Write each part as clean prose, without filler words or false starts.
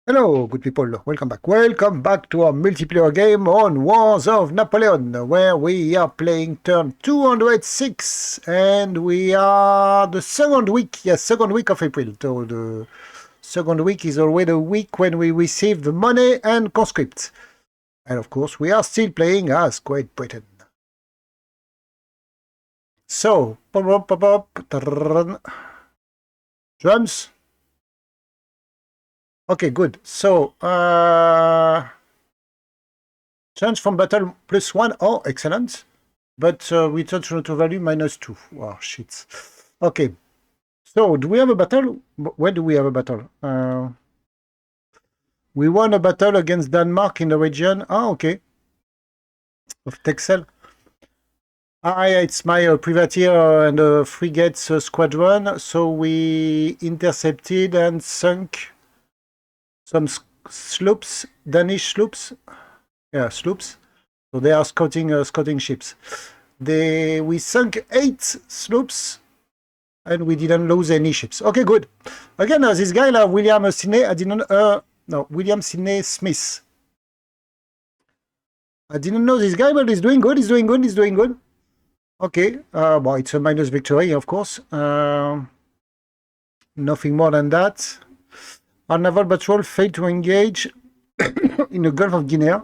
Hello, good people. Welcome back. Welcome back to our multiplayer game on Wars of Napoleon, where we are playing turn 206, and we are the second week. Yes, second week of April. So the second week is already the week when we receive the money and conscripts. And of course, we are still playing as Great Britain. So, drums. Okay, good. So, change from battle +1. Oh, excellent. But return to value -2. Oh, shit. Okay. So, do we have a battle? Where do we have a battle? We won a battle against Denmark in the region. Ah, okay. Of Texel. Ah, yeah, it's my privateer and frigates squadron. So we intercepted and sunk some sloops, Danish sloops. Yeah, sloops. So they are scouting ships. We sunk 8 sloops and we didn't lose any ships. Okay, good. Again, this guy, William Sidney, William Sidney Smith. I didn't know this guy, but he's doing good. He's doing good. Okay, well, it's a minus victory, of course. Nothing more than that. Our naval patrol failed to engage in the Gulf of Guinea.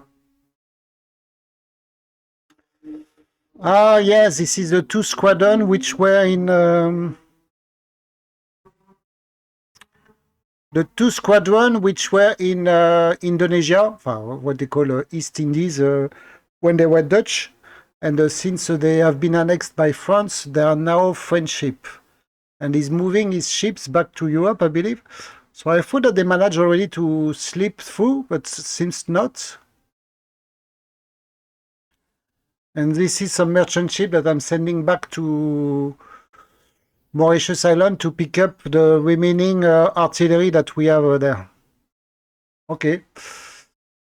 Ah, yes, this is the 2 squadron which were in the 2 squadron which were in Indonesia, what they call East Indies, when they were Dutch, and since they have been annexed by France, they are now French ship, and he's moving his ships back to Europe, I believe. So I thought that they managed already to slip through, but seems not. And this is some merchant ship that I'm sending back to Mauritius Island to pick up the remaining artillery that we have there. Okay.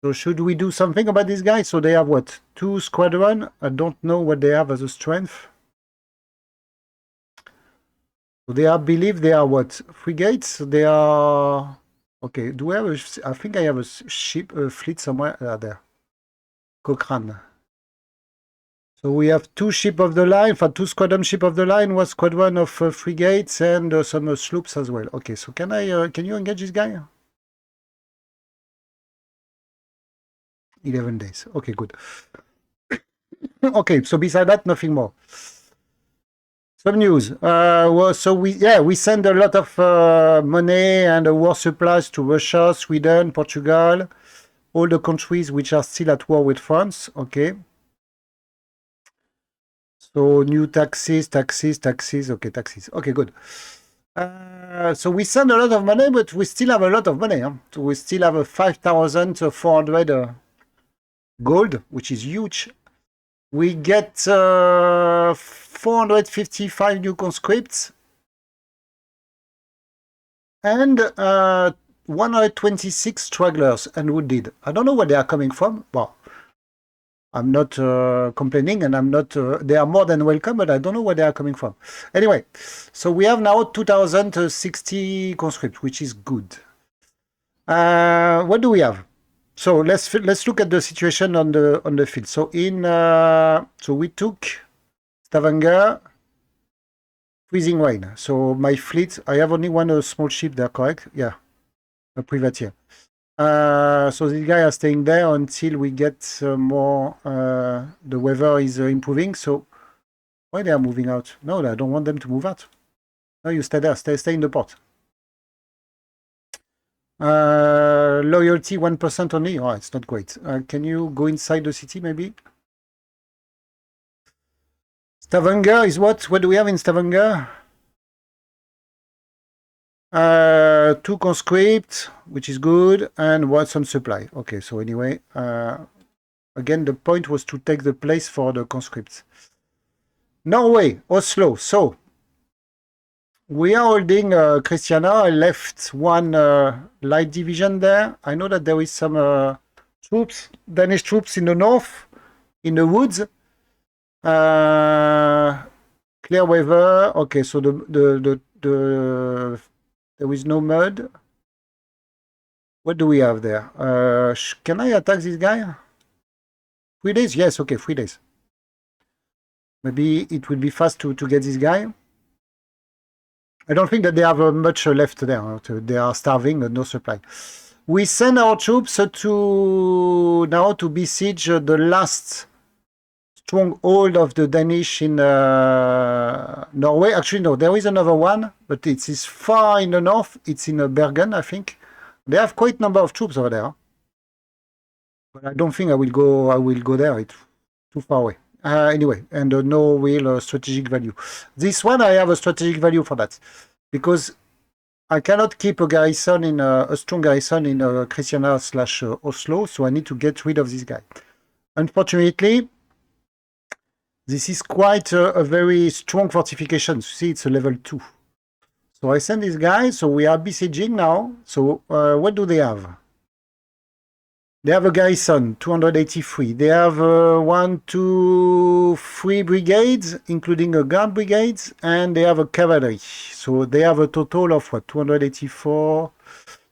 So should we do something about this guy? So they have what? 2 squadron? I don't know what they have as a strength. So they are, believe they are what? Frigates? They are... Okay, do we have I think I have a ship, a fleet somewhere there. Cochrane. So we have 2 ship of the line, 2 squadron ship of the line, 1 squadron of frigates, and some sloops as well. Okay, so can you engage this guy? 11 days. Okay, good. Okay, so beside that, nothing more. Some news. So we send a lot of money and war supplies to Russia, Sweden, Portugal, all the countries which are still at war with France. Okay. So new taxes. Okay, taxes. Okay, good. So we send a lot of money, but we still have a lot of money. Huh? So we still have a 5,400 gold, which is huge. We get 455 new conscripts and 126 stragglers and wounded. I don't know where they are coming from. Well, I'm not complaining, and I'm not. They are more than welcome, but I don't know where they are coming from. Anyway, so we have now 2,060 conscripts, which is good. What do we have? So let's look at the situation on the field. So so we took Stavanger, freezing rain. So my fleet, I have only one small ship there, correct? Yeah, a privateer. So these guys are staying there until we get more. The weather is improving. So why they are moving out? No, I don't want them to move out. No, you stay there. Stay in the port. Loyalty 1% only. Oh, it's not great. Can you go inside the city maybe? Stavanger is what? What do we have in Stavanger? 2 conscript, which is good, and some supply. Okay, so anyway, again, the point was to take the place for the conscripts. Norway, Oslo. So we are holding Christiana. I left 1 light division there. I know that there is some troops, Danish troops in the north, in the woods. Clear weather. Okay, so there is no mud. What do we have there? Can I attack this guy? 3 days? Yes, okay, 3 days. Maybe it will be fast to get this guy. I don't think that they have much left there. They are starving, no supply. We send our troops to besiege the last stronghold of the Danish in Norway. Actually, no, there is another one, but it is far in the north. It's in Bergen, I think. They have quite a number of troops over there. But I don't think I will go there. It's too far away. Anyway, and no real strategic value. This one, I have a strategic value for that. Because I cannot keep a strong garrison in Christiania/Oslo, so I need to get rid of this guy. Unfortunately, this is quite a very strong fortification. You see, it's a level 2. So I send this guy, so we are besieging now. So what do they have? They have a garrison, 283. They have 1, 2, 3 brigades, including a guard brigades, and they have a cavalry. So they have a total of what? 284,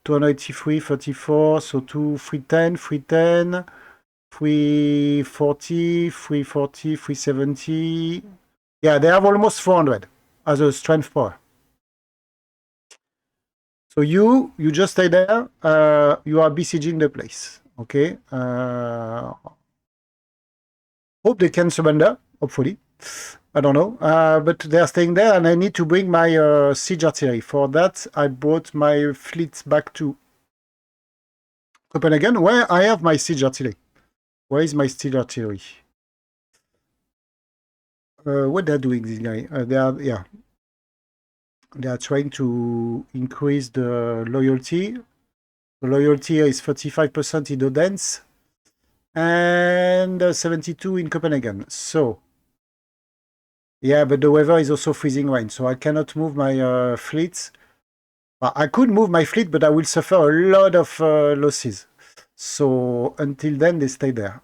283, 34, so 2, 310, 310, 340, 340, 370. Yeah, they have almost 400 as a strength power. So you just stay there. You are besieging the place. Okay. Hope they can surrender, hopefully. I don't know. But they are staying there, and I need to bring my siege artillery. For that, I brought my fleet back to Copenhagen, where I have my siege artillery. Where is my siege artillery? What they're doing, this guy? They are trying to increase the loyalty. The loyalty is 35% in Odense and 72 in Copenhagen. So, yeah, but the weather is also freezing rain, so I cannot move my fleets. Well, I could move my fleet, but I will suffer a lot of losses. So until then, they stay there.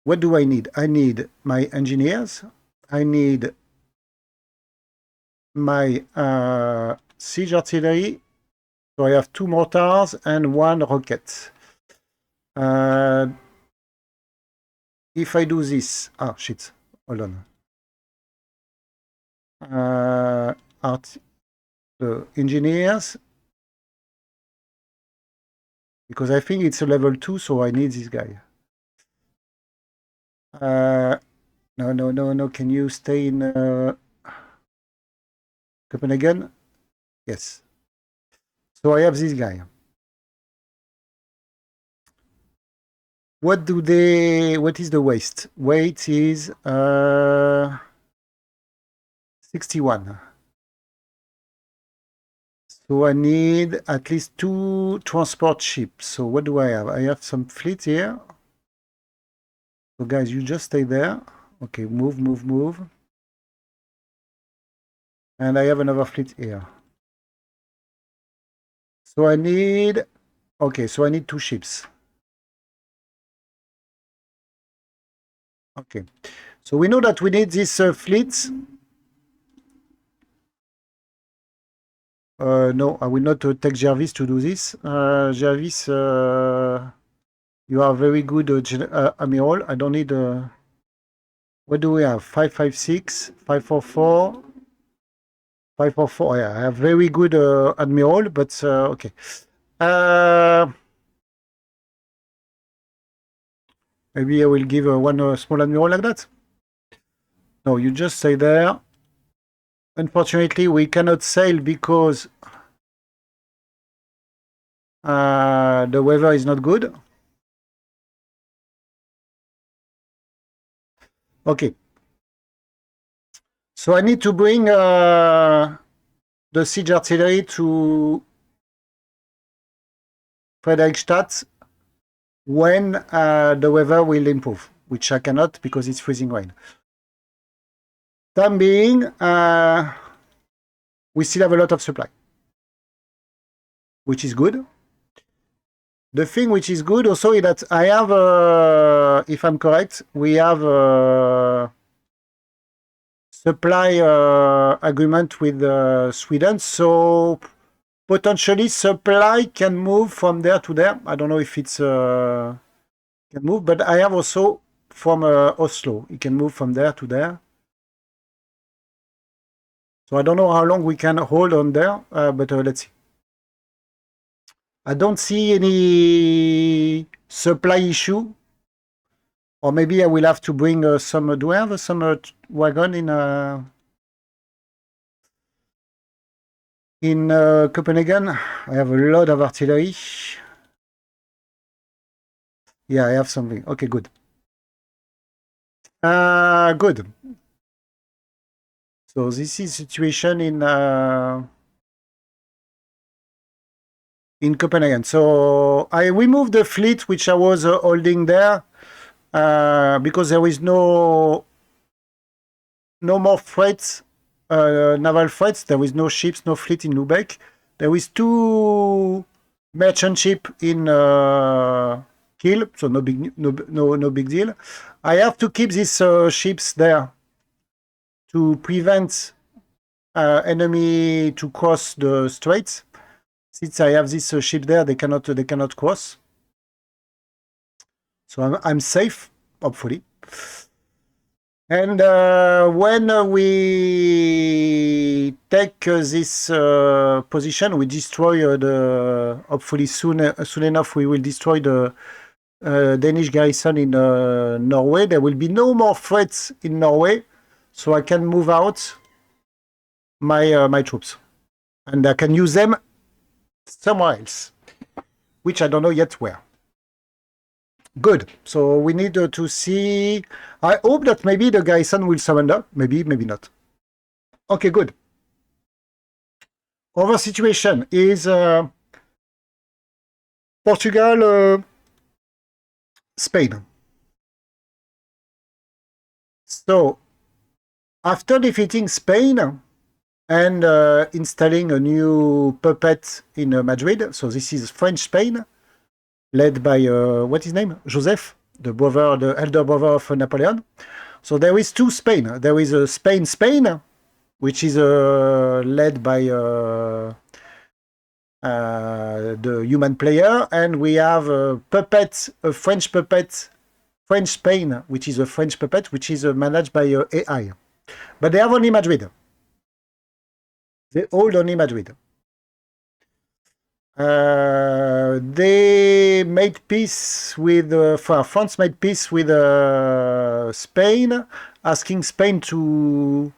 What do I need? I need my engineers. I need my siege artillery. So I have 2 mortars and 1 rocket. If I do this... Ah, shit. Hold on. The engineers. Because I think it's a level 2, so I need this guy. No. Can you stay in Copenhagen? Yes. So I have this guy. What is the waste? Weight is 61. So I need at least 2 transport ships. So what do I have? I have some fleet here. So guys, you just stay there. Okay, move. And I have another fleet here. So I need... Okay, so I need 2 ships. Okay. So we know that we need these fleets. No, I will not take Jervis to do this. Jervis, you are very good Admiral. I don't need... what do we have? 556, 544, 544. Yeah, I have very good Admiral, but okay. Maybe I will give one small Admiral like that. No, you just stay there. Unfortunately, we cannot sail because the weather is not good. Okay. So I need to bring the siege artillery to Frederickstadt when the weather will improve, which I cannot because it's freezing rain. Time being, we still have a lot of supply, which is good. The thing which is good also is that I have, if I'm correct, we have a supply agreement with Sweden. So potentially supply can move from there to there. I don't know if it's can move, but I have also from Oslo. It can move from there to there. So I don't know how long we can hold on there, but let's see. I don't see any supply issue. Or maybe I will have to bring some. Do I have some wagon in Copenhagen? I have a lot of artillery. Yeah, I have something. Okay, good. Good. So this is situation in Copenhagen. So I removed the fleet which I was holding there because there is no more freights, naval freights. There is no ships, no fleet in Lubeck. There is 2 merchant ship in Kiel, so no big deal. I have to keep these ships there to prevent enemy to cross the straits. Since I have this ship there, they cannot cross. So I'm safe, hopefully. And when we take this position, we destroy hopefully soon enough, we will destroy the Danish garrison in Norway. There will be no more threats in Norway, so I can move out my troops. And I can use them somewhere else, which I don't know yet where. Good. So we need to see. I hope that maybe the garrison will surrender. Maybe not. Okay, good. Other situation is Portugal, Spain. So after defeating Spain and installing a new puppet in Madrid, so this is French Spain, led by what is his name? Joseph, the elder brother of Napoleon. So there is 2 Spain. There is a Spain, which is led by the human player, and we have a French puppet, French Spain, which is a French puppet, which is managed by AI. But they have only Madrid. They hold only Madrid. They made peace with France made peace with Spain, asking Spain to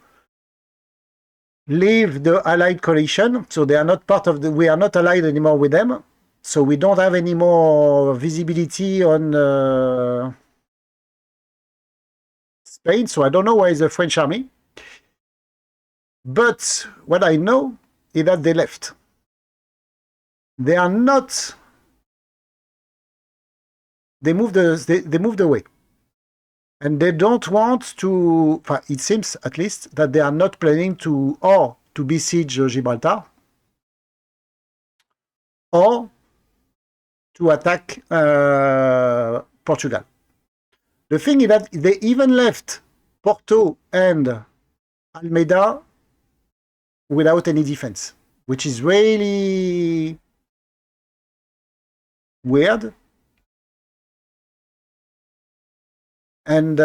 leave the Allied coalition. So they are not part of we are not allied anymore with them. So we don't have any more visibility on Spain. So I don't know where is the French army. But what I know is that they left. They are not. They moved away, and they don't want to. It seems, at least, that they are not planning to besiege Gibraltar or to attack Portugal. The thing is that they even left Porto and Almeida without any defense, which is really weird, and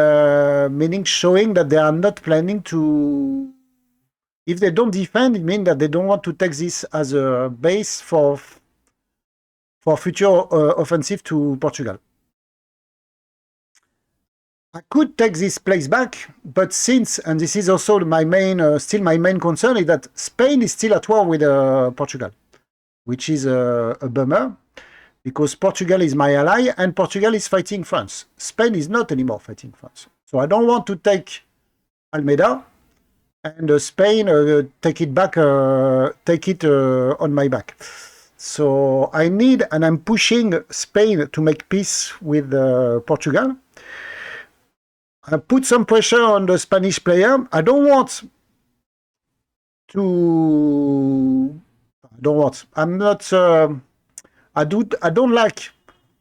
meaning showing that they are not planning to. If they don't defend, it means that they don't want to take this as a base for future offensive to Portugal. I could take this place back, but since, and this is also my main, still my main concern, is that Spain is still at war with Portugal, which is a bummer, because Portugal is my ally, and Portugal is fighting France. Spain is not anymore fighting France. So I don't want to take Almeida, and Spain take it back, on my back. So I need, and I'm pushing Spain to make peace with Portugal. I put some pressure on the Spanish player. I don't want to. I'm not. I don't like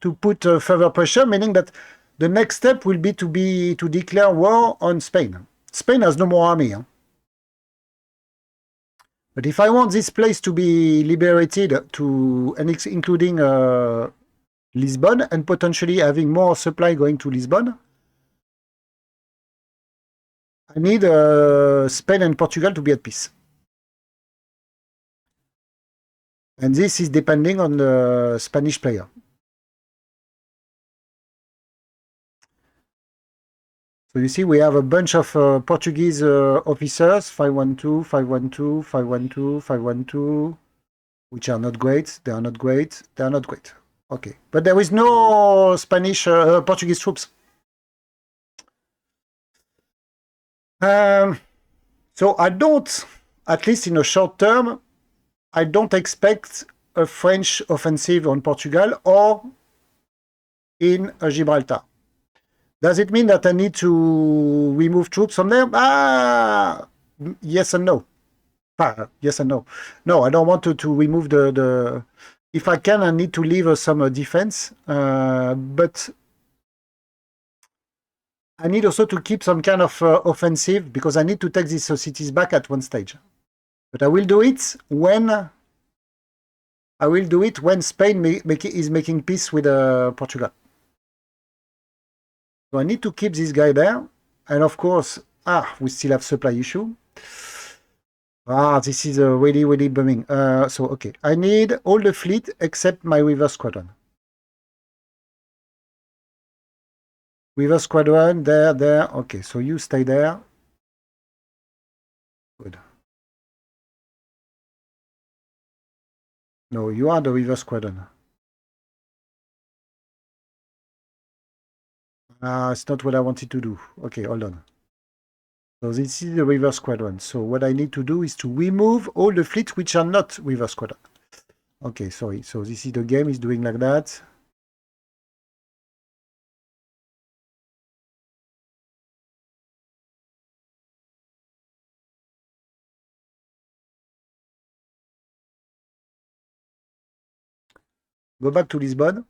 to put further pressure, meaning that the next step will be to declare war on Spain. Spain has no more army. Huh? But if I want this place to be liberated, including Lisbon, and potentially having more supply going to Lisbon, I need Spain and Portugal to be at peace. And this is depending on the Spanish player. So you see, we have a bunch of Portuguese officers, 512, 512, 512, 512, which are not great. They are not great. They are not great. Okay. But there is no Spanish, Portuguese troops. So I don't, at least in the short term, I don't expect a French offensive on Portugal or in Gibraltar. Does it mean that I need to remove troops from there? Yes and no. Yes and no. No, I don't want to remove the. If I can, I need to leave some defense. But I need also to keep some kind of offensive because I need to take these cities back at one stage. But I will do it when. I will do it when Spain is making peace with Portugal. So I need to keep this guy there. And of course, we still have supply issue. This is really, really booming. So, okay. I need all the fleet except my River Squadron. River Squadron, there. Okay, so you stay there. Good. No, you are the River Squadron. It's not what I wanted to do. Okay, hold on. So this is the River Squadron. So what I need to do is to remove all the fleets which are not River Squadron. Okay, sorry. So this is the game is doing like that. Go back to Lisbon.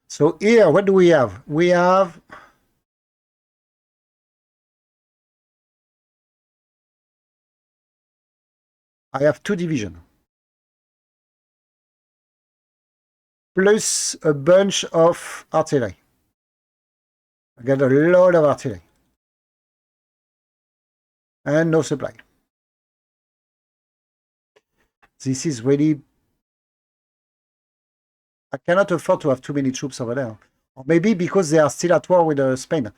So here, what do we have? We have I have 2 divisions. Plus a bunch of artillery. I got a lot of artillery. And no supply. This is really... I cannot afford to have too many troops over there. Or maybe because they are still at war with Spain.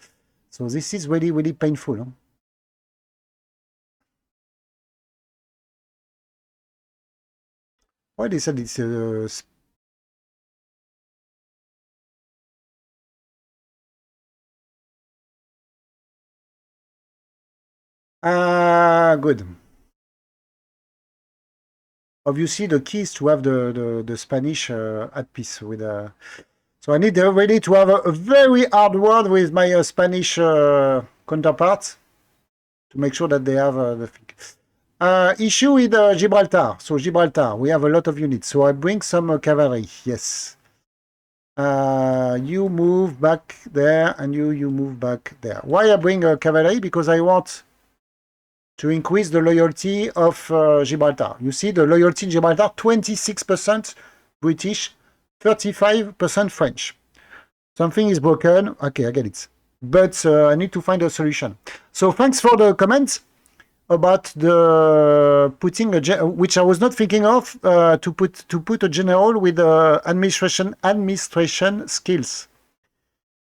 So this is really, really painful. Huh? Why they said it's... good. Obviously, the key is to have the Spanish at peace with... So I need really to have a very hard word with my Spanish counterparts to make sure that they have the thing. Issue with Gibraltar. So Gibraltar, we have a lot of units. So I bring some cavalry. Yes. You move back there, and you move back there. Why I bring cavalry? Because I want to increase the loyalty of Gibraltar. You see the loyalty in Gibraltar, 26% British, 35% French. Something is broken. Okay, I get it. But I need to find a solution. So thanks for the comments about the putting which I was not thinking of to put a general with administration skills,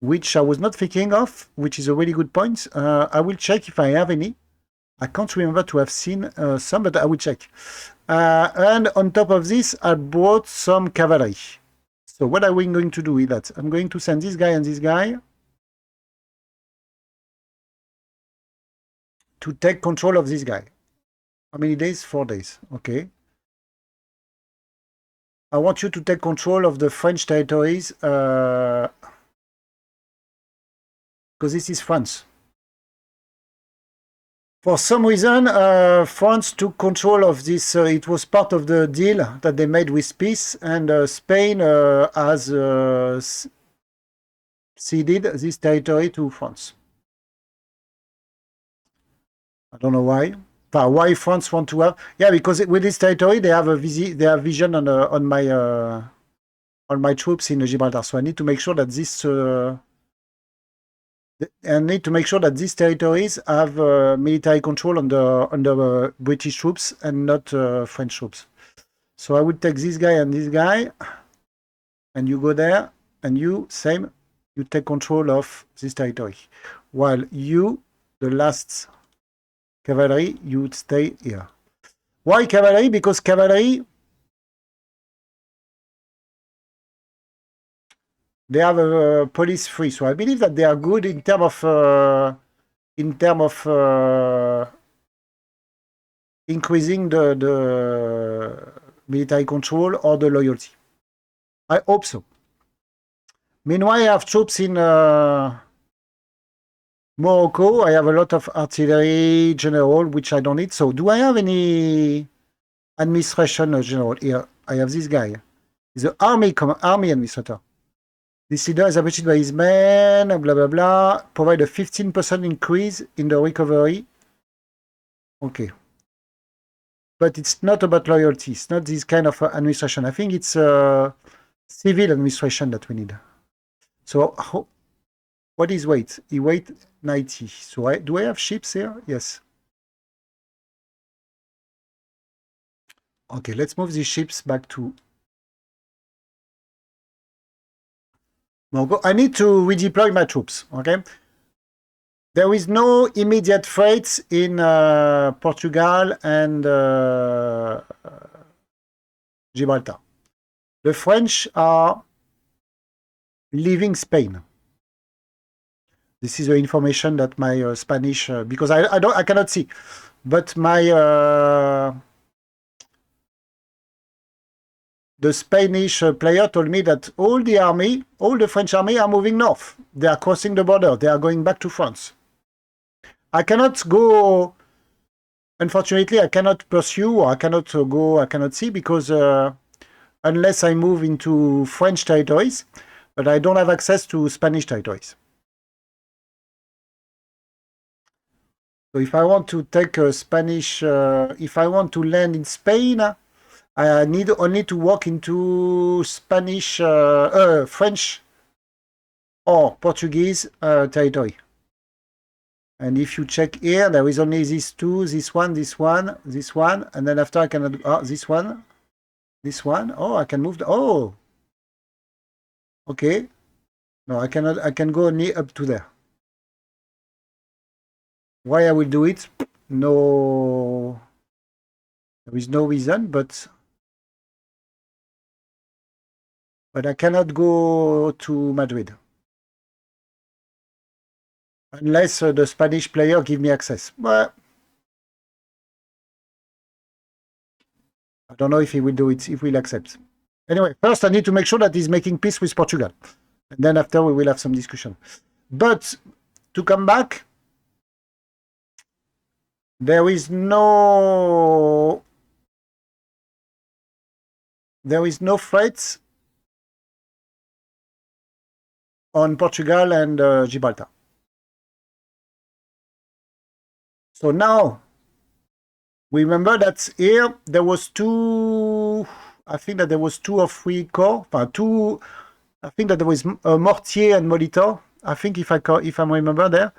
which I was not thinking of, which is a really good point. I will check if I have any. I can't remember to have seen some, but I will check. And on top of this, I brought some cavalry. So what are we going to do with that? I'm going to send this guy and this guy to take control of this guy. How many days? 4 days. Okay. I want you to take control of the French territories because this is France. For some reason, France took control of this. It was part of the deal that they made with peace, and Spain has ceded this territory to France. I don't know why. Why France want to have? Yeah, because with this territory, they have vision on my troops in Gibraltar. So I need to make sure that these territories have military control under British troops and not French troops. So I would take this guy and this guy, and you go there, and you take control of this territory, while you, the last cavalry, you would stay here. Why cavalry? Because cavalry, they have a police free, so I believe that they are good in terms of increasing the military control or the loyalty. I hope so. Meanwhile, I have troops in Morocco. I have a lot of artillery general, which I don't need. So do I have any administration general here? I have this guy. He's the army administrator. This leader is appreciated by his men, blah, blah, blah. Provide a 15% increase in the recovery. Okay. But it's not about loyalty. It's not this kind of administration. I think it's civil administration that we need. So what is weight? He weight 90. So do I have ships here? Yes. Okay, let's move these ships back to Morocco. I need to redeploy my troops, okay? There is no immediate threats in Portugal and Gibraltar. The French are leaving Spain. This is the information that my Spanish, because I cannot see, but my the Spanish player told me that all the French army are moving north. They are crossing the border. They are going back to France. I cannot go, unfortunately, I cannot pursue, or I cannot see, because unless I move into French territories, but I don't have access to Spanish territories. So if I want to take a Spanish, if I want to land in Spain, I need only to walk into Spanish, French or Portuguese territory. And if you check here, there is only these two, this one, and then after I cannot, this one. Oh, I can move, okay. No, I cannot, I can go only up to there. Why I will do it? No, there is no reason, but I cannot go to Madrid unless the Spanish player give me access. Well, I don't know if he will do it, if we'll accept. Anyway, first I need to make sure that he's making peace with Portugal. And then after we will have some discussion. But to come back, there is no threats on Portugal and Gibraltar. So now, we remember that here there was two, I think that there was 2 or 3 corps, I think that there was Mortier and Molitor, I think if I remember there,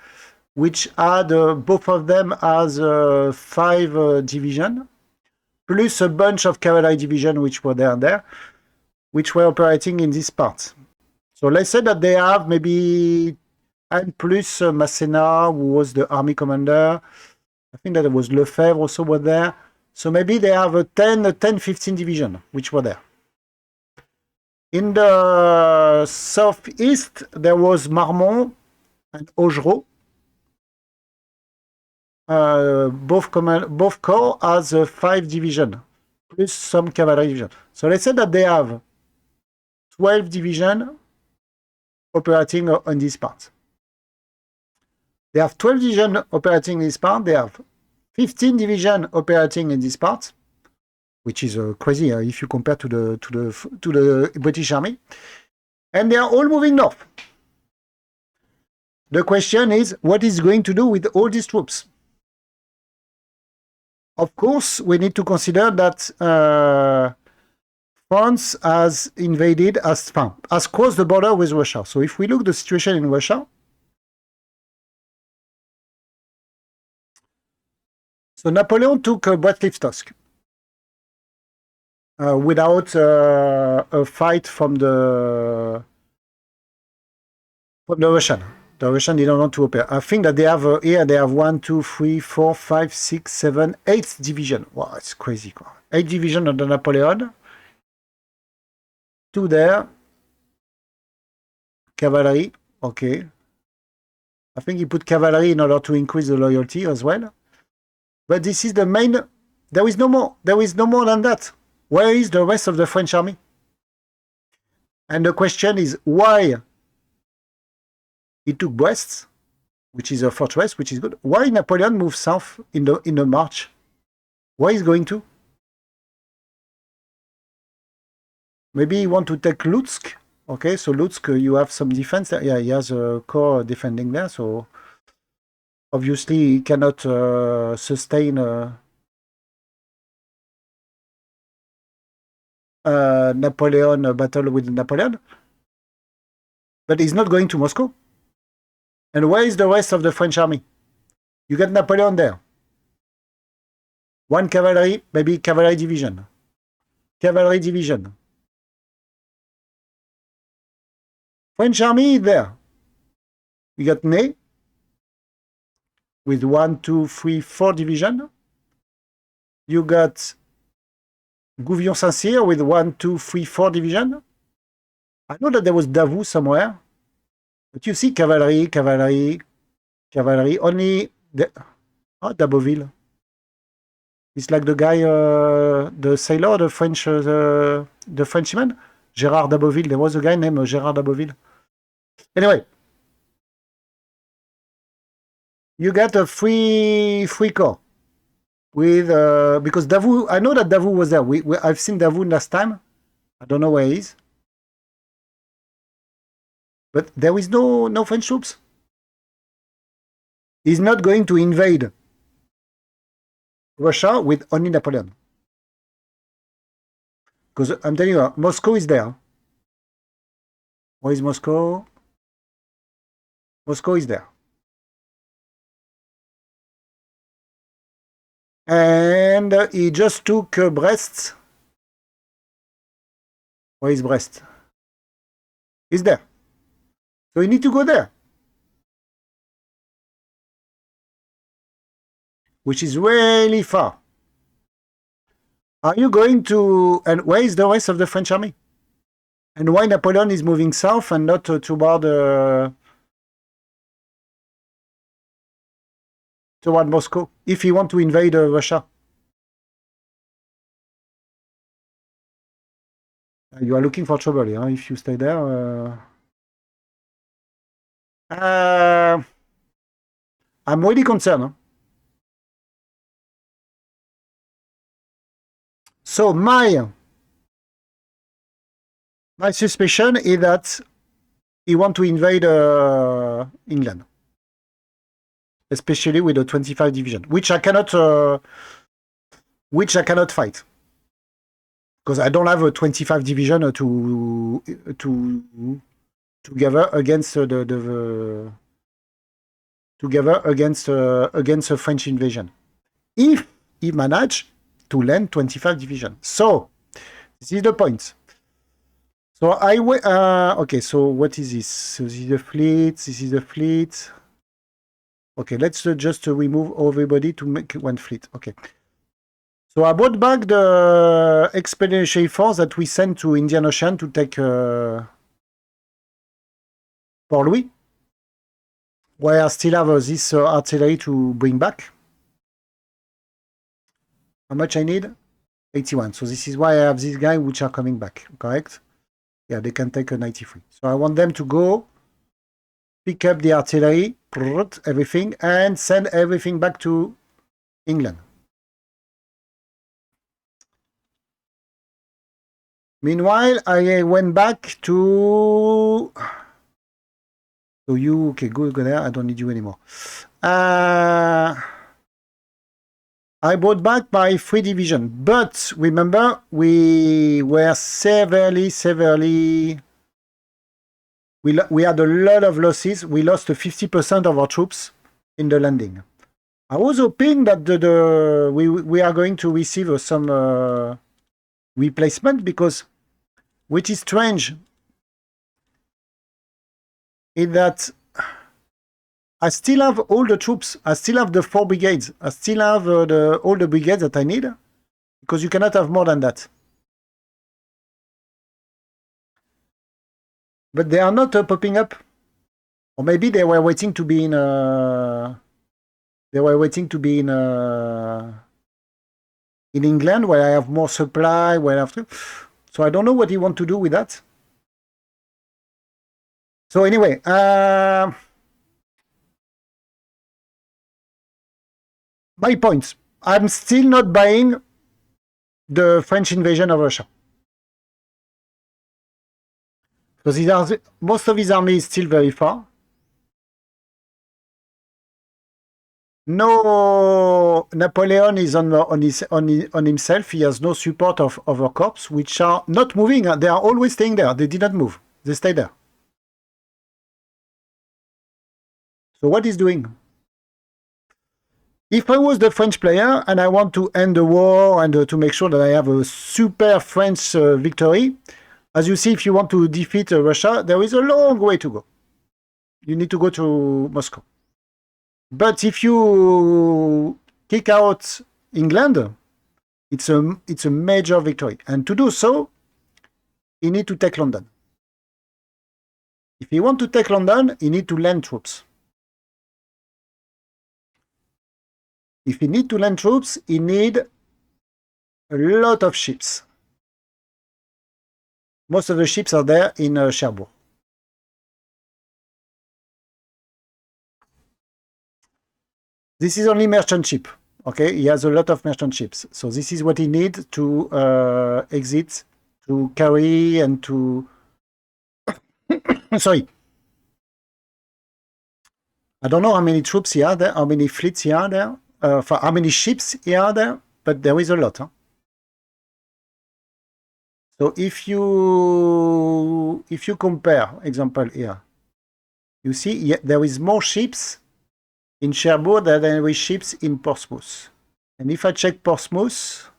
which had both of them as 5 division, plus a bunch of cavalry division which were there, which were operating in this part. So let's say that they have maybe, and plus Masséna, who was the army commander. I think that there was Lefebvre also were there. So maybe they have a 10-15 division, which were there. In the southeast, there was Marmont and Augereau. Both corps has 5 division, plus some cavalry division. So let's say that they have 12 division operating on this part. They have 12 division operating in this part. They have 15 division operating in this part, which is crazy if you compare to the British Army. And they are all moving north. The question is, what is going to do with all these troops? Of course, we need to consider that France has invaded, has crossed the border with Russia. So if we look at the situation in Russia, so Napoleon took Brest-Litovsk without a fight from the Russian. The Russian didn't want to open. I think that they have here they have 1, 2, 3, 4, 5, 6, 7, 8 division. Wow, it's crazy. 8 division under Napoleon. 2 there. Cavalry. Okay. I think he put cavalry in order to increase the loyalty as well. But this is the main. There is no more. There is no more than that. Where is the rest of the French army? And the question is why he took Brest, which is a fortress, which is good. Why Napoleon moved south in the march? Where is going to? Maybe he want to take Lutsk. Okay, so Lutsk, you have some defense there. Yeah, he has a corps defending there, so obviously he cannot sustain Napoleon battle with Napoleon. But he's not going to Moscow. And where is the rest of the French army? You got Napoleon there. 1 cavalry, maybe cavalry division. Cavalry division. French army there. You got Ney with 1, 2, 3, 4 division. You got Gouvion-Saint-Cyr with 1, 2, 3, 4 division. I know that there was Davout somewhere. But you see cavalry, only Daboville. It's like the guy, the sailor, the Frenchman, Gérard Daboville. There was a guy named Gérard Daboville. Anyway, you got a free corps with because Davout. I know that Davout was there. I've seen Davout last time. I don't know where he is. But there is no French troops. He's not going to invade Russia with only Napoleon. Because I'm telling you, Moscow is there. Where is Moscow? Moscow is there. And he just took Brest. Where is Brest? He's there. So you need to go there. Which is really far. Are you going to... And where is the rest of the French army? And why Napoleon is moving south and not toward Moscow, if he want to invade Russia? You are looking for trouble, huh? If you stay there. I'm really concerned. Huh? So my suspicion is that he want to invade England, especially with the 25 division, which I cannot fight because I don't have a 25 division to together against together against a French invasion. If he managed to land 25 division, so this is the point. So okay. So what is this? So this is the fleet. This is the fleet. Okay, let's just remove everybody to make one fleet. Okay. So I brought back the expeditionary force that we sent to Indian Ocean to take Port Louis, where I still have this artillery to bring back. How much I need? 81. So this is why I have these guys which are coming back, correct? Yeah, they can take a 93. So I want them to go pick up the artillery, everything, and send everything back to England. Meanwhile, I went back to... So you, okay, go there. I don't need you anymore. I I brought back my 3 division, but remember, we were severely... We had a lot of losses. We lost 50% of our troops in the landing. I was hoping that we are going to receive some replacement, because, which is strange, is that I still have all the troops. I still have the 4 brigades. I still have all the brigades that I need, because you cannot have more than that. But they are not popping up. Or maybe they were waiting to be in... They were waiting to be in England, where I have more supply, where I have to... So I don't know what you want to do with that. So anyway, my points. I'm still not buying the French invasion of Russia. Because most of his army is still very far. No, Napoleon is on himself. He has no support of our corps, which are not moving. They are always staying there. They did not move. They stay there. So what he's doing? If I was the French player and I want to end the war and to make sure that I have a super French victory, as you see, if you want to defeat Russia, there is a long way to go. You need to go to Moscow. But if you kick out England, it's a major victory. And to do so, you need to take London. If you want to take London, you need to land troops. If you need to land troops, you need a lot of ships. Most of the ships are there in Cherbourg. This is only merchant ship. Okay, he has a lot of merchant ships. So this is what he needs to exit, to carry, and to... Sorry. I don't know how many troops he are there, how many fleets he are there, for how many ships he are there, but there is a lot. Huh? So if you compare, example here, you see there is more ships in Cherbourg than there is ships in Portsmouth. And if I check Portsmouth,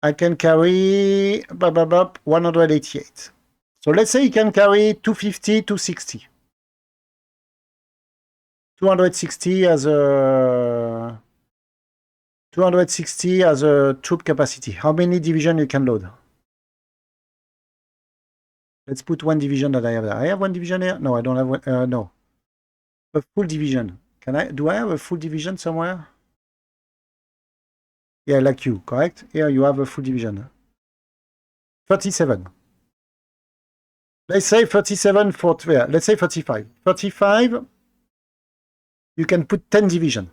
I can carry 188. So let's say you can carry 250, 260. 260 as a 260 as a troop capacity. How many division you can load? Let's put 1 division that I have there. I have 1 division here? No, I don't have one. No. A full division. Do I have a full division somewhere? Yeah, like you, correct? Here you have a full division. 37. Let's say 37 for... Yeah, let's say 35. 35, you can put 10 division.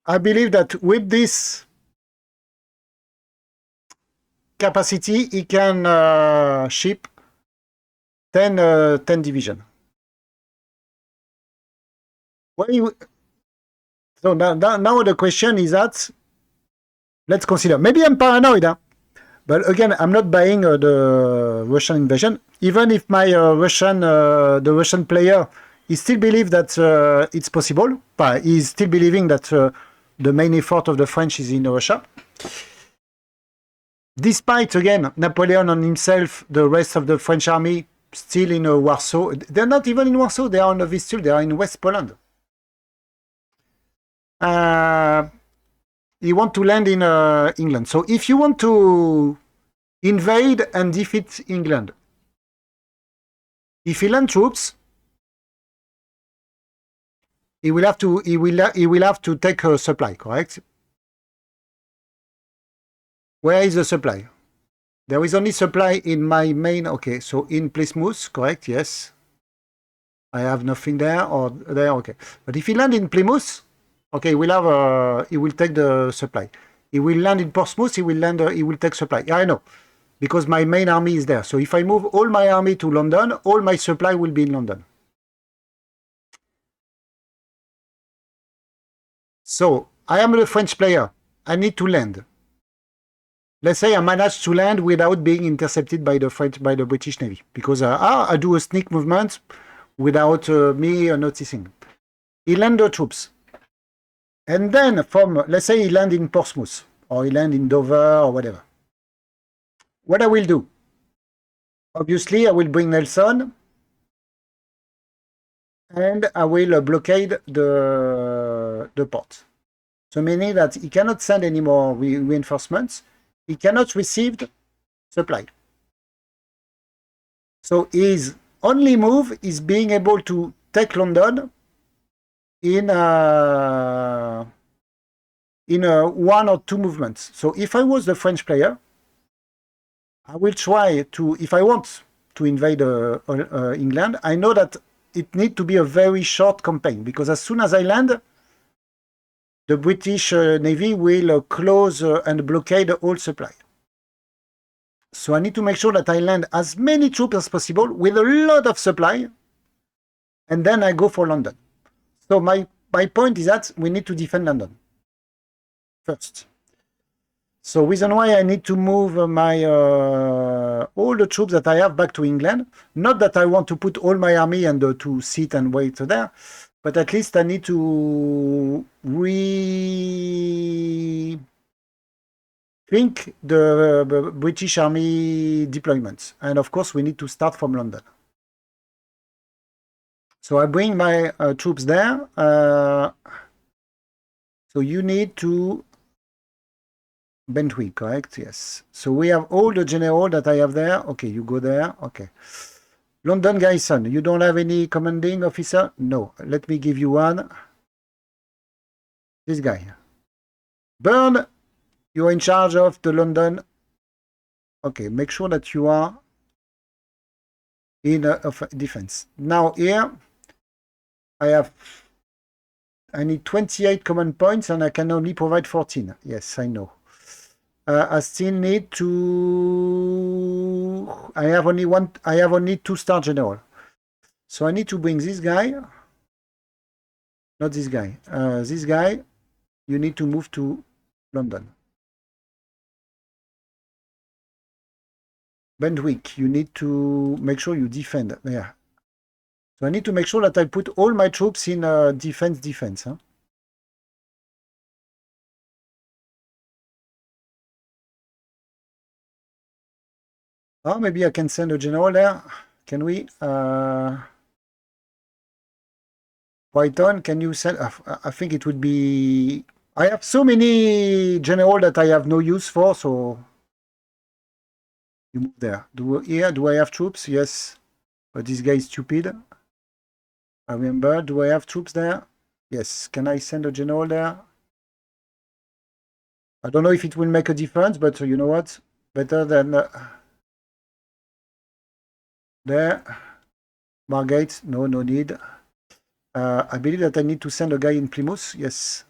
I believe that with this capacity, he can ship 10 division. So now the question is that, let's consider, maybe I'm paranoid, huh? But again, I'm not buying the Russian invasion. Even if my the Russian player, he still believes that it's possible. But he's still believing that the main effort of the French is in Russia. Despite, again, Napoleon on himself, the rest of the French army still in Warsaw. They're not even in Warsaw. They are on the Vistula. They are in West Poland. You want to land in England. So if you want to invade and defeat England, if you land troops, he will have to take a supply, correct? Where is the supply? There is only supply in my main. Okay, so in Plymouth, correct? Yes. I have nothing there or there. Okay, but if he land in Plymouth, okay, he will take the supply. He will land in Portsmouth. He will take supply. Yeah, I know. because my main army is there. So if I move all my army to London, all my supply will be in London. So I am the French player. I need to land. Let's say I managed to land without being intercepted by the British Navy, because I do a sneak movement without me noticing. He land the troops. And then from, let's say he land in Portsmouth, or he land in Dover, or whatever. What I will do? Obviously, I will bring Nelson, and I will blockade the port. So meaning that he cannot send any more reinforcements, he cannot receive supply. So his only move is being able to take London in one or two movements. So if I was the French player, I will try to, if I want to invade England, I know that it needs to be a very short campaign, because as soon as I land, the British Navy will close and blockade all supply. So I need to make sure that I land as many troops as possible with a lot of supply, and then I go for London. So my point is that we need to defend London first. So reason why I need to move my all the troops that I have back to England. Not that I want to put all my army and to sit and wait there, but at least I need to rethink the British Army deployments. And of course, we need to start from London. So I bring my troops there. So you need to Bentwick, correct? Yes. So we have all the general that I have there. Okay, you go there. Okay. London garrison, you don't have any commanding officer? No. Let me give you one. This guy. Burn, you're in charge of the London. Okay, make sure that you are in defense. Now here, I need 28 command points and I can only provide 14. Yes, I know. I still need to. I have only 2-star general. So I need to bring this guy. Not this guy. This guy, you need to move to London. Bentwick, you need to make sure you defend. Yeah. So I need to make sure that I put all my troops in defense. Huh? Oh, maybe I can send a general there. Can we? Python, can you send? I think it would be. I have so many general that I have no use for, so you move there. Do I have troops? Yes. But this guy is stupid. I remember. Do I have troops there? Yes. Can I send a general there? I don't know if it will make a difference, but you know what? Better than there. Margate, no need. I believe that I need to send a guy in Plymouth. Yes.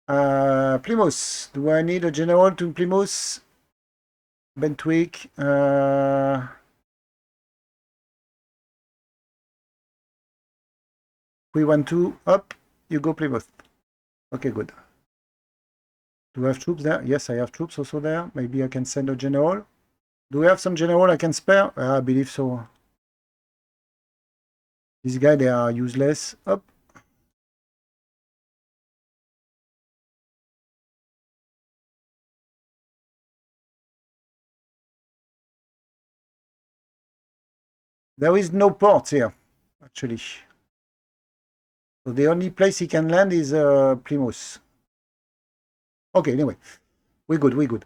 Plymouth. Do I need a general to Plymouth? Bentwick. 312. Up. You go Plymouth. Okay, good. Do I have troops there? Yes, I have troops also there. Maybe I can send a general. Do we have some general I can spare? I believe so. These guys, they are useless. Up. There is no port here, actually. So the only place he can land is Plymouth. Okay, anyway. We're good.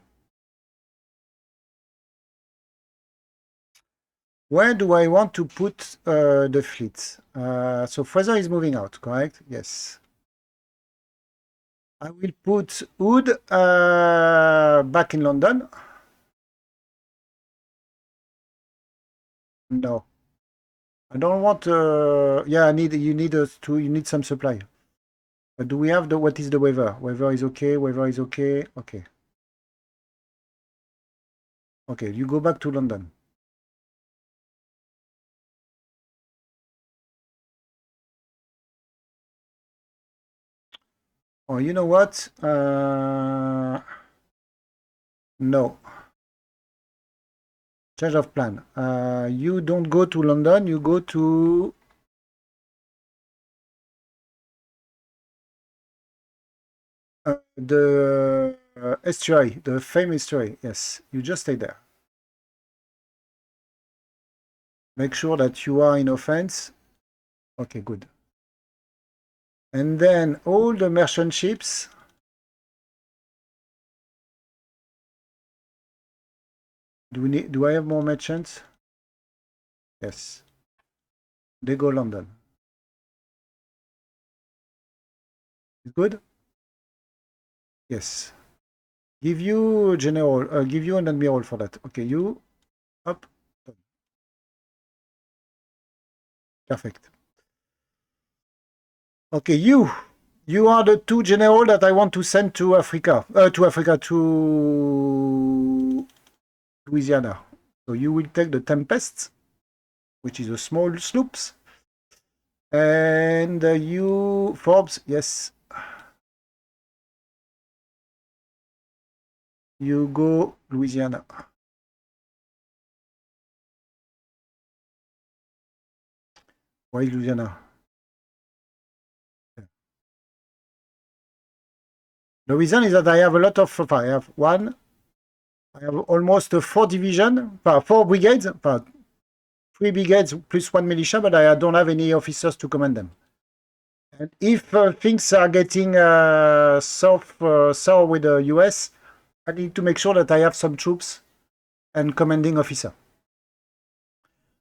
Where do I want to put the fleet? So Fraser is moving out, correct? Yes. I will put Hood back in London. No. I don't want. Yeah, you need some supply. But do we have what is the weather? Weather is okay. Okay. Okay, you go back to London. Oh, you know what? No. Change of plan. You don't go to London, you go to the Historiae, the famous Historiae. Yes, you just stay there. Make sure that you are in offense. Okay, good. And then all the merchant ships. Do I have more merchants? Yes. They go London. Good? Yes. Give you a general, give you an admiral for that. Okay, you up. Perfect. Okay, you are the two general that I want to send to Africa. To Louisiana. So you will take the Tempest, which is a small sloops. And you, Forbes, yes. You go Louisiana. Why Louisiana? The reason is that I have a lot of, I have almost 4 division, 4 brigades, 3 brigades plus 1 militia, but I don't have any officers to command them. And if things are getting sour with the US, I need to make sure that I have some troops and commanding officer.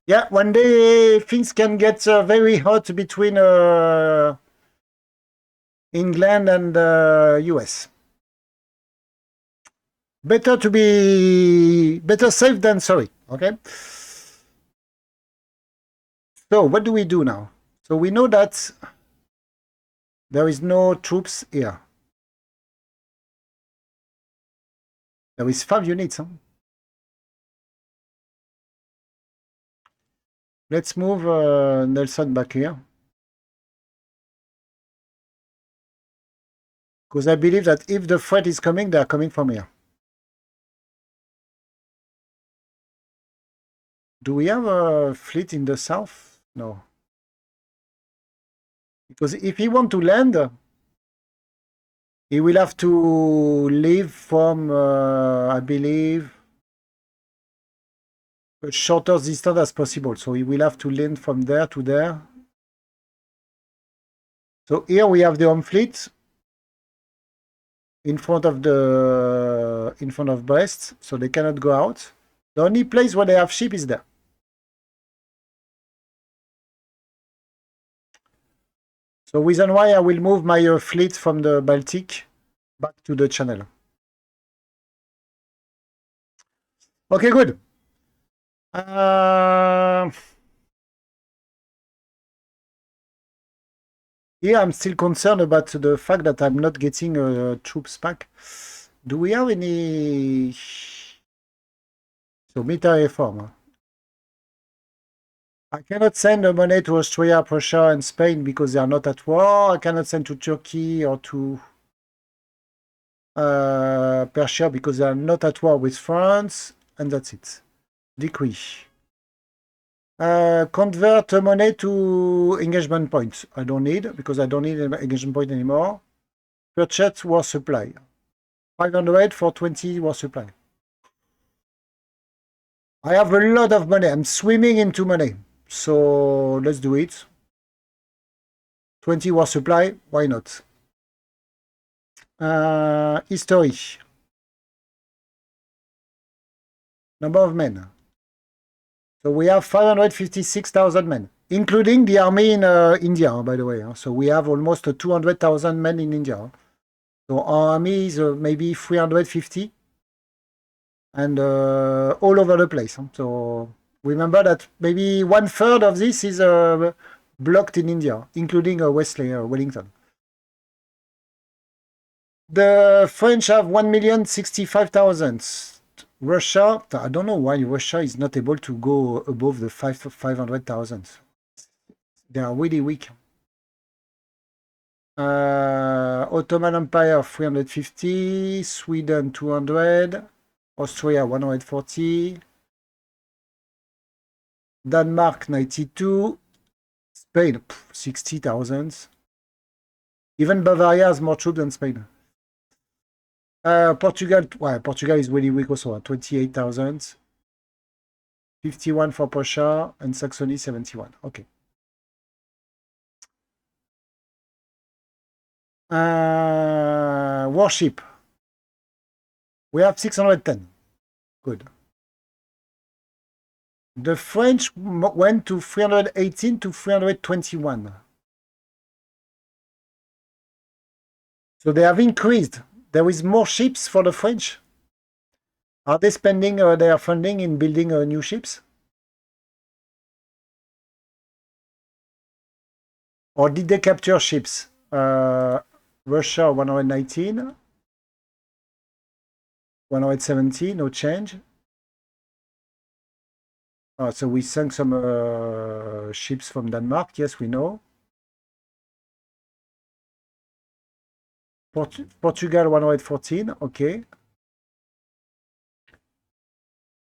Yeah, one day things can get very hot between England and US. Better safe than sorry. Okay. So what do we do now? So we know that there is no troops here. There is 5 units. Huh? Let's move Nelson back here. Because I believe that if the threat is coming, they are coming from here. Do we have a fleet in the south? No. Because if he want to land, he will have to leave from, I believe, a shorter distance as possible. So he will have to land from there to there. So here we have the home fleet in front of Brest, so they cannot go out. The only place where they have ship is there. So reason why I will move my fleet from the Baltic back to the channel. Okay, good. Here I'm still concerned about the fact that I'm not getting troops back. Do we have any... So military reform. Huh? I cannot send the money to Austria, Prussia, and Spain because they are not at war. I cannot send to Turkey or to Persia because they are not at war with France. And that's it. Decree. Convert money to engagement points. I don't need because I don't need engagement point anymore. Purchase war supply. 500 for 20 war supply. I have a lot of money. I'm swimming into money. So let's do it. 20 war supply. Why not? History. Number of men. So we have 556,000 men, including the army in India, by the way. So we have almost 200,000 men in India. So our army is maybe 350 and all over the place. So remember that maybe 1/3 of this is blocked in India, including Wesley, Wellington. The French have 1,065,000. Russia, I don't know why Russia is not able to go above the 500,000. They are really weak. Ottoman Empire 350, Sweden 200, Austria 140, Denmark 92, Spain 60,000. Even Bavaria has more troops than Spain. Portugal, well, Portugal is really weak also, 28,000. 51 for Prussia, and Saxony 71. Okay. Warship. We have 610. Good. The French went to 318 to 321. So they have increased. There is more ships for the French. Are they spending their funding in building new ships? Or did they capture ships? Russia 119, 170, no change. So we sunk some ships from Denmark. Yes, we know. Portugal 114, okay.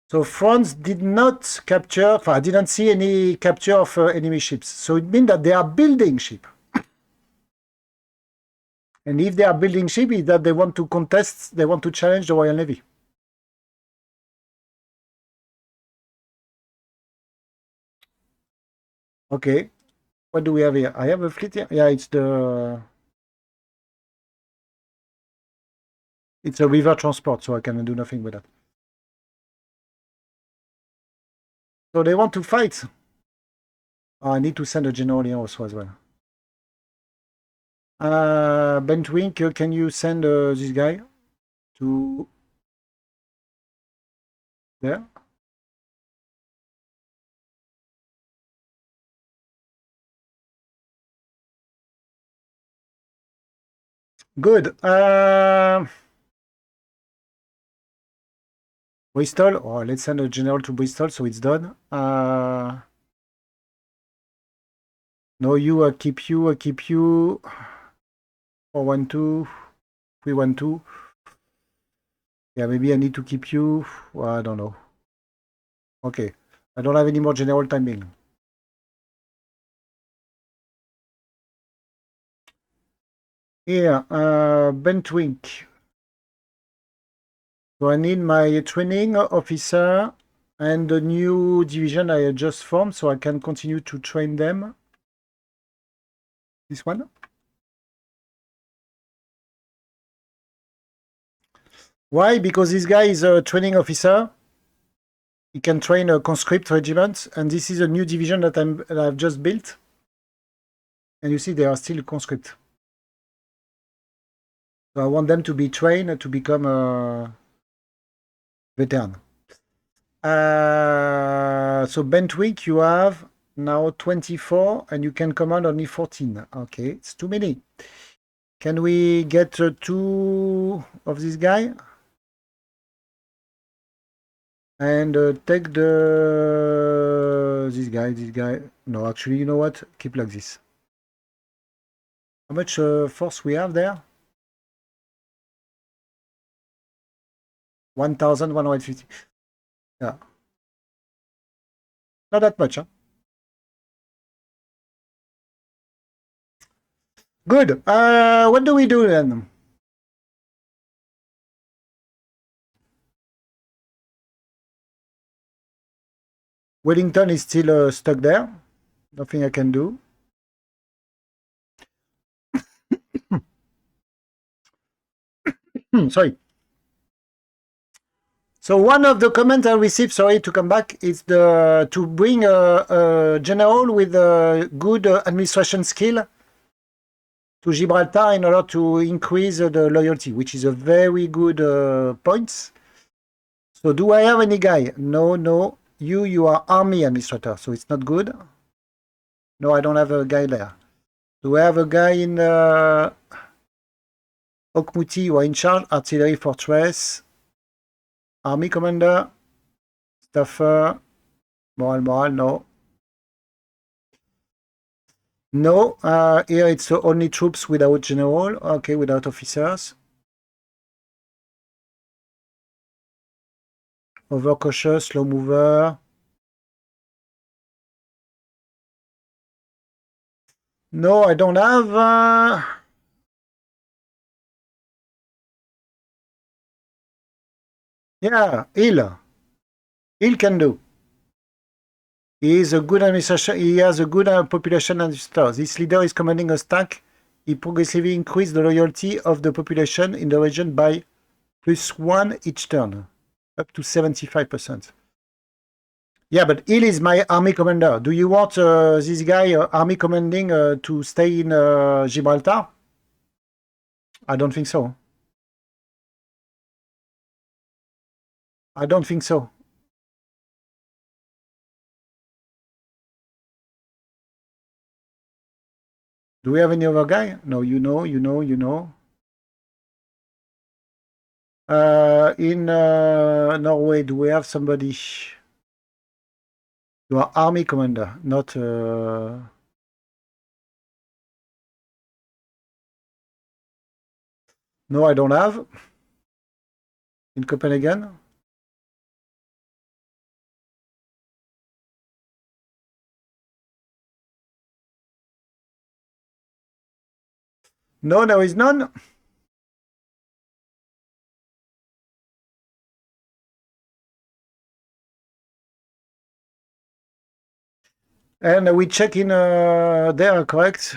So France did not capture, I didn't see any capture of enemy ships. So it means that they are building ship. And if they are building ship, it's that they want to contest, they want to challenge the Royal Navy. Okay. What do we have here? I have a fleet here. Yeah, it's a river transport, so I can do nothing with that. So they want to fight. Oh, I need to send a general here also as well. Bentwink, can you send this guy to there? Good. Bristol. Oh, let's send a general to Bristol, so it's done. No, you. I keep you. I keep you. 412, 312. Yeah, maybe I need to keep you. Well, I don't know. Okay. I don't have any more general timing. Here, Bentwink. So I need my training officer and the new division I just formed so I can continue to train them. This one. Why? Because this guy is a training officer. He can train a conscript regiment, and this is a new division that I've just built. And you see, they are still conscript. So I want them to be trained to become a veteran. So Bentwick, you have now 24, and you can command only 14. Okay, it's too many. Can we get 2 of this guy? And take this guy. No, actually, you know what? Keep like this. How much force we have there? 1,150. Yeah. Not that much, huh? Good. What do we do then? Wellington is still stuck there. Nothing I can do. Sorry. So one of the comments I received, sorry to come back, is to bring a general with a good administration skill to Gibraltar in order to increase the loyalty, which is a very good point. So do I have any guy? No. You are army administrator, so it's not good. No, I don't have a guy there. Do I have a guy in Okmuti who are in charge? Artillery fortress. Army commander. Staffer. Moral, no. No, here it's only troops without general. Okay, without officers. Overcautious, slow mover. No, I don't have. Yeah, Hill. Hill can do. He is a good administration. He has a good population administrator. This leader is commanding a stack. He progressively increased the loyalty of the population in the region by +1 each turn, up to 75%. Yeah, but Hill is my army commander. Do you want this guy, army commanding, to stay in Gibraltar? I don't think so. I don't think so. Do we have any other guy? No, you know. In Norway, do we have somebody? You are army commander, not... No, I don't have. In Copenhagen? No, there is none. And we check in there, correct?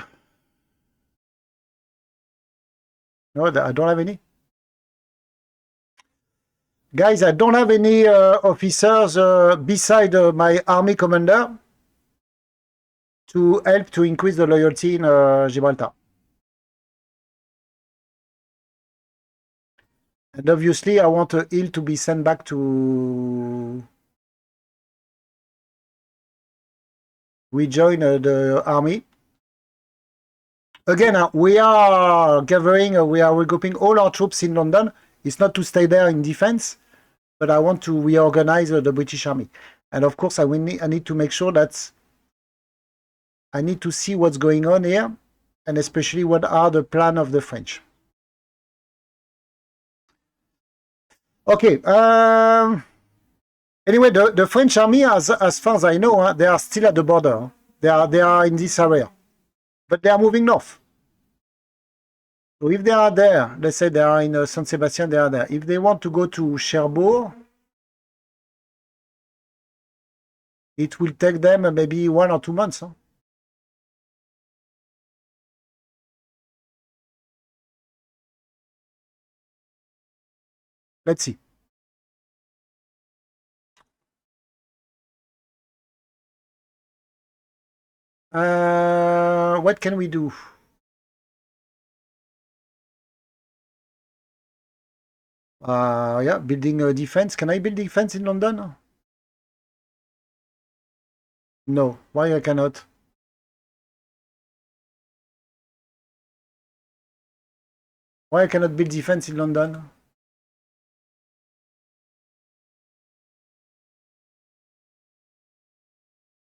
No, I don't have any. Guys, I don't have any officers beside my army commander to help to increase the loyalty in Gibraltar. And obviously, I want Hill to be sent back to rejoin the army. Again, we are gathering, we are regrouping all our troops in London. It's not to stay there in defense, but I want to reorganize the British Army. And of course, I need to make sure that I need to see what's going on here, and especially what are the plan of the French. Okay. Anyway, the French army, as far as I know, they are still at the border. They are in this area, but they are moving north. So if they are there, let's say they are in San Sebastian, they are there. If they want to go to Cherbourg, it will take them maybe 1 or 2 months. Huh? Let's see. What can we do? Yeah, building a defense. Can I build defense in London? No. Why I cannot? Why I cannot build defense in London?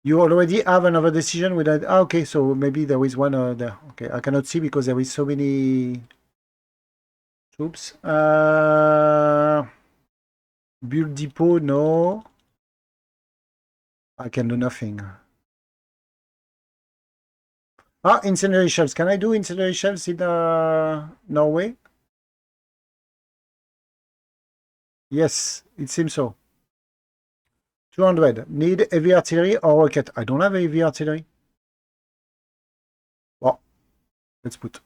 You already have another decision with that. Ah, okay, so maybe there is one there. Okay, I cannot see because there is so many troops. Build depot, no. I can do nothing. Ah, incendiary shells. Can I do incendiary shells in Norway? Yes, it seems so. 200. Need heavy artillery or rocket? I don't have heavy artillery. Well, let's put.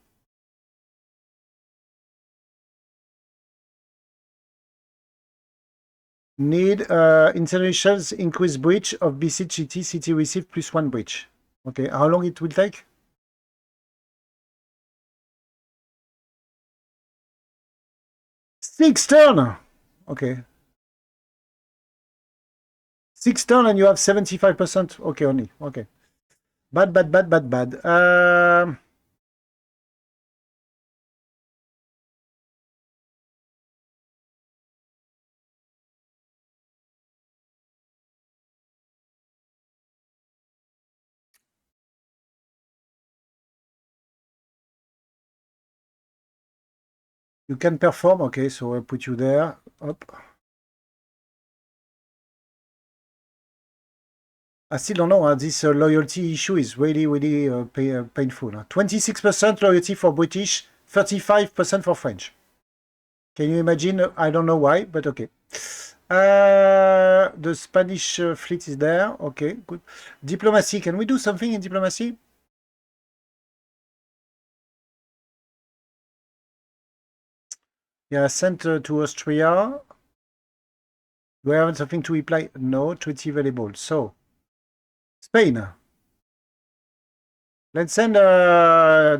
Need incendiary shells, increase breach of besieged city. City receive +1 breach. Okay, how long it will take? 6 turn. Okay. 6 turn and you have 75%. Okay, only. Okay. Bad. You can perform. Okay, so I'll put you there. Up. I still don't know. This loyalty issue is really, really painful. 26% loyalty for British, 35% for French. Can you imagine? I don't know why, but okay. The Spanish fleet is there. Okay, good. Diplomacy. Can we do something in diplomacy? Yeah, sent to Austria. Do I have something to reply? No, treaty available. So, Spain. Let's send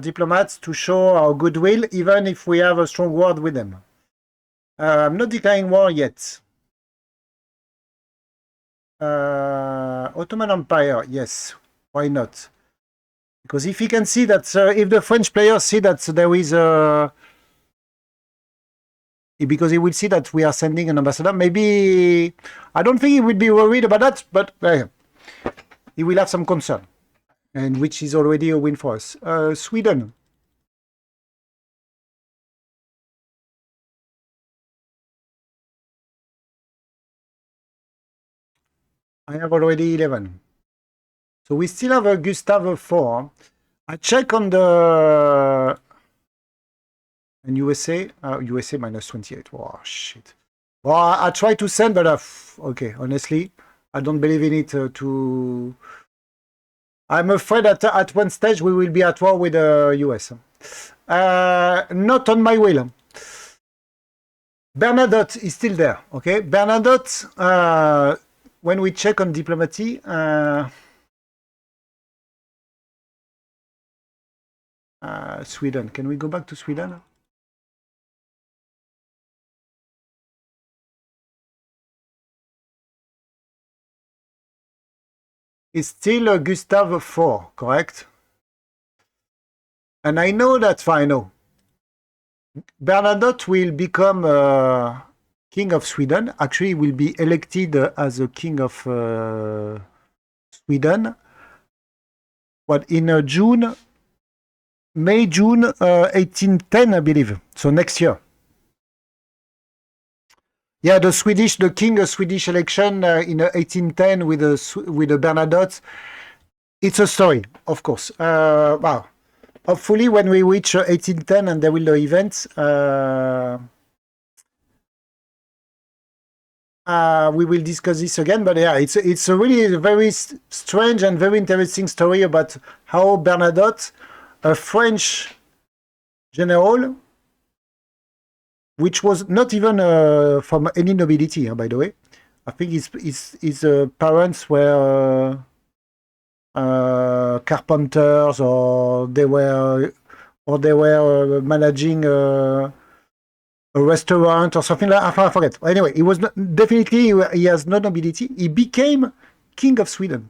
diplomats to show our goodwill, even if we have a strong word with them. I'm not declaring war yet. Ottoman Empire, yes. Why not? Because if he can see that, if the French players see that there is a... because he will see that we are sending an ambassador, maybe... I don't think he will be worried about that, but he will have some concern. And which is already a win for us. Sweden. I have already 11. So we still have a Gustav 4. I check on the... And USA? USA minus 28. Wow, shit. Well, I try to send, but okay, honestly, I don't believe in it to... I'm afraid that at one stage we will be at war with the US. Not on my will. Bernadotte is still there, okay? Bernadotte, when we check on diplomacy, Sweden. Can we go back to Sweden? It's still Gustav 4, correct? And I know that, I know. Bernadotte will become king of Sweden. Actually, he will be elected as a king of Sweden. What, in June, May, June 1810, I believe. So next year. Yeah, the king of Swedish election in 1810 with the Bernadotte. It's a story, of course. Wow. Hopefully, when we reach 1810 and there will be events, we will discuss this again. But yeah, it's a really very strange and very interesting story about how Bernadotte, a French general, which was not even from any nobility, by the way. I think his parents were carpenters, or they were managing a restaurant or something like that. I forget. Anyway, he was not, definitely he has no nobility. He became king of Sweden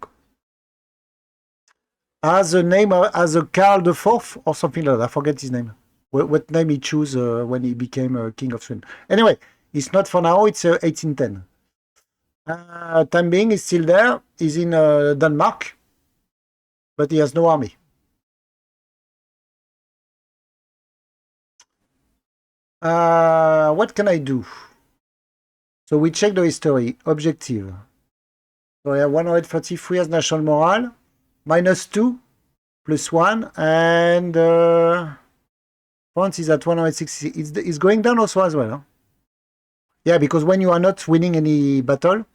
as a name as a Karl IV or something like that. I forget his name. What name he chose when he became king of Sweden. Anyway, it's not for now. It's 1810. Time being, he's still there. He's in Denmark, but he has no army. What can I do? So we check the history. Objective. So I have 143 as national morale, -2, +1, and France is at 160. It's going down also as well. Huh? Yeah, because when you are not winning any battle,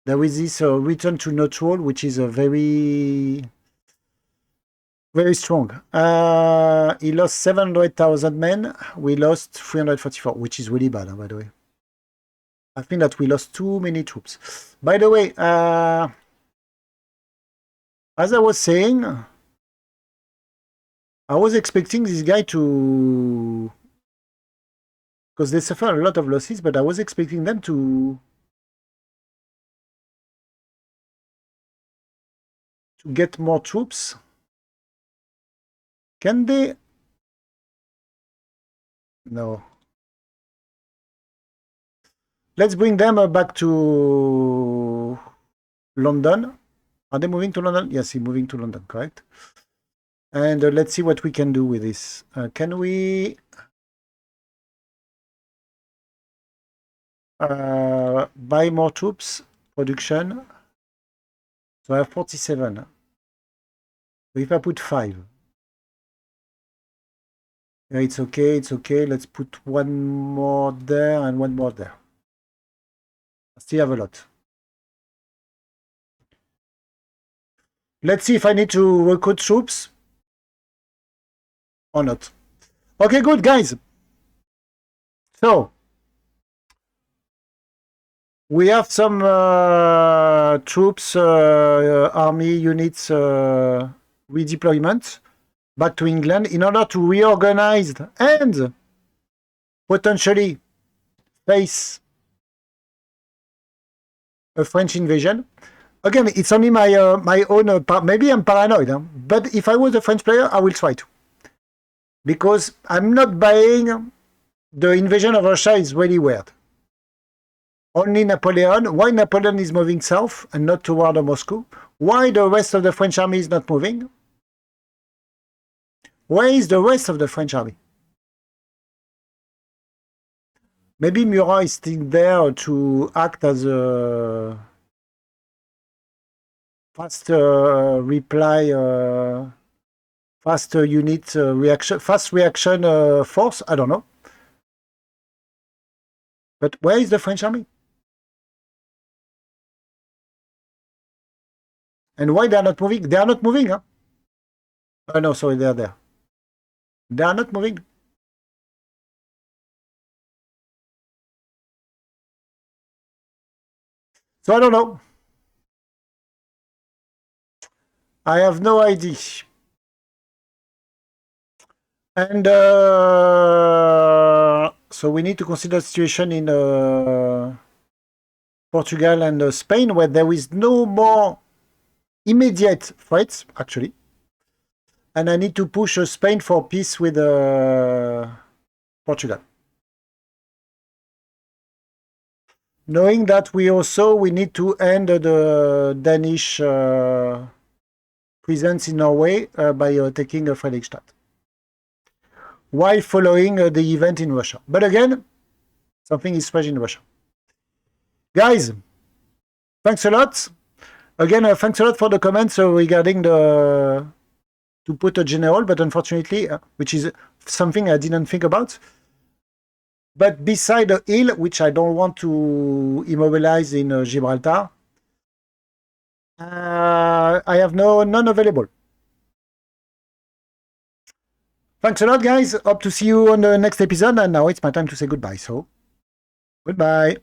there is this return to neutral, which is a very strong. He lost 700,000 men. We lost 344, which is really bad, by the way. I think that we lost too many troops. By the way, as I was saying, I was expecting this guy to... because they suffer a lot of losses, but I was expecting them to get more troops. Can they? No. Let's bring them back to London. Are they moving to London? Yes, he's moving to London, correct? And let's see what we can do with this. Can we... Buy more troops, production. So I have 47. So if I put 5, yeah, it's okay, it's okay. Let's put one more there and one more there. I still have a lot. Let's see if I need to recruit troops or not. Okay, good, guys. So, we have some troops, army units redeployment back to England in order to reorganize and potentially face a French invasion. Again, it's only my own maybe I'm paranoid, huh? But if I was a French player, I will try to. Because I'm not buying the invasion of Russia is really weird. Only Napoleon. Why Napoleon is moving south and not toward Moscow? Why the rest of the French army is not moving? Where is the rest of the French army? Maybe Murat is still there to act as a fast reply, fast unit reaction, fast reaction force. I don't know. But where is the French army? And why they are not moving? They are not moving, huh? Oh no, sorry, they are there. They are not moving. So I don't know. I have no idea. And so we need to consider the situation in Portugal and Spain, where there is no more immediate threats, actually. And I need to push Spain for peace with Portugal. Knowing that we need to end the Danish presence in Norway by taking Fredrikstad, while following the event in Russia. But again, something is fresh in Russia. Guys, thanks a lot. Again, thanks a lot for the comments regarding to put a general, but unfortunately, which is something I didn't think about. But beside the hill, which I don't want to immobilize in Gibraltar, I have none available. Thanks a lot, guys. Hope to see you on the next episode. And now it's my time to say goodbye. So, goodbye.